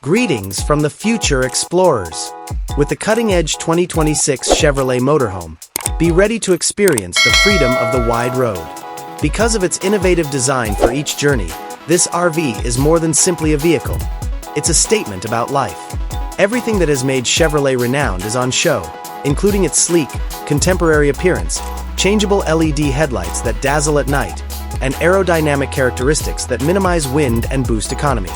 Greetings from the future explorers. With the cutting-edge 2026 Chevrolet Motorhome, be ready to experience the freedom of the wide road. Because of its innovative design for each journey, this RV is more than simply a vehicle. It's a statement about life. Everything that has made Chevrolet renowned is on show, including its sleek, contemporary appearance, changeable LED headlights that dazzle at night, and aerodynamic characteristics that minimize wind and boost economy.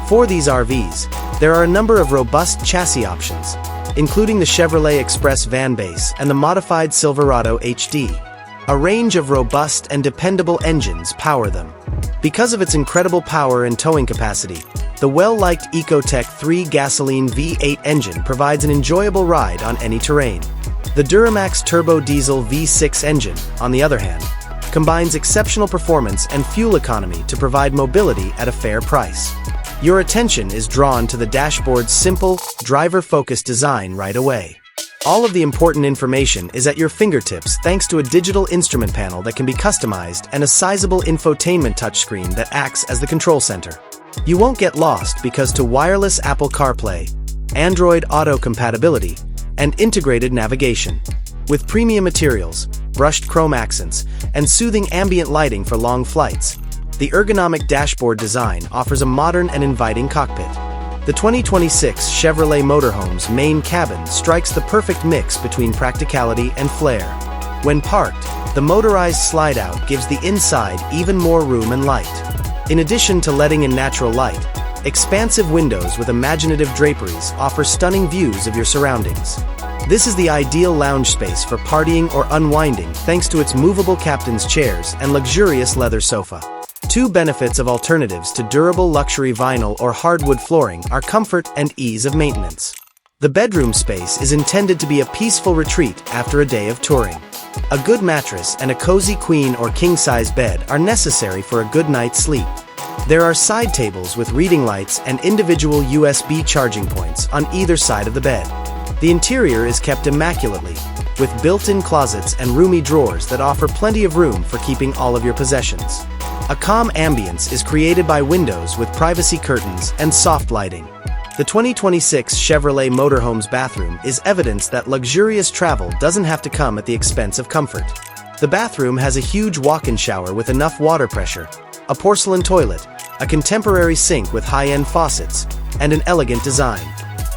For these RVs, there are a number of robust chassis options, including the Chevrolet Express van base and the modified Silverado HD. A range of robust and dependable engines power them. Because of its incredible power and towing capacity, the well-liked Ecotec 3 gasoline V8 engine provides an enjoyable ride on any terrain. The Duramax Turbo-Diesel V6 engine, on the other hand, combines exceptional performance and fuel economy to provide mobility at a fair price. Your attention is drawn to the dashboard's simple, driver-focused design right away. All of the important information is at your fingertips thanks to a digital instrument panel that can be customized and a sizable infotainment touchscreen that acts as the control center. You won't get lost because to wireless Apple CarPlay, Android Auto compatibility, and integrated navigation. With premium materials, brushed chrome accents, and soothing ambient lighting for long flights, the ergonomic dashboard design offers a modern and inviting cockpit. The 2026 Chevrolet Motorhome's main cabin strikes the perfect mix between practicality and flair. When parked, the motorized slide-out gives the inside even more room and light. In addition to letting in natural light, expansive windows with imaginative draperies offer stunning views of your surroundings. This is the ideal lounge space for partying or unwinding thanks to its movable captain's chairs and luxurious leather sofa. Two benefits of alternatives to durable luxury vinyl or hardwood flooring are comfort and ease of maintenance. The bedroom space is intended to be a peaceful retreat after a day of touring. A good mattress and a cozy queen or king-size bed are necessary for a good night's sleep. There are side tables with reading lights and individual USB charging points on either side of the bed. The interior is kept immaculately, with built-in closets and roomy drawers that offer plenty of room for keeping all of your possessions. A calm ambience is created by windows with privacy curtains and soft lighting. The 2026 Chevrolet Motorhome's bathroom is evidence that luxurious travel doesn't have to come at the expense of comfort. The bathroom has a huge walk-in shower with enough water pressure, a porcelain toilet, a contemporary sink with high-end faucets, and an elegant design.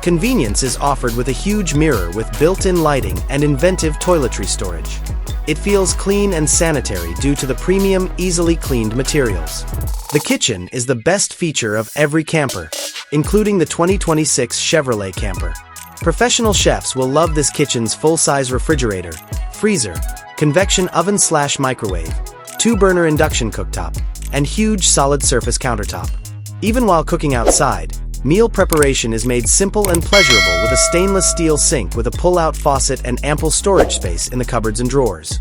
Convenience is offered with a huge mirror with built-in lighting and inventive toiletry storage. It feels clean and sanitary due to the premium, easily cleaned materials. The kitchen is the best feature of every camper, including the 2026 Chevrolet camper. Professional chefs will love this kitchen's full-size refrigerator, freezer, convection oven/microwave, 2-burner induction cooktop, and huge solid-surface countertop. Even while cooking outside, meal preparation is made simple and pleasurable with a stainless steel sink with a pull-out faucet and ample storage space in the cupboards and drawers.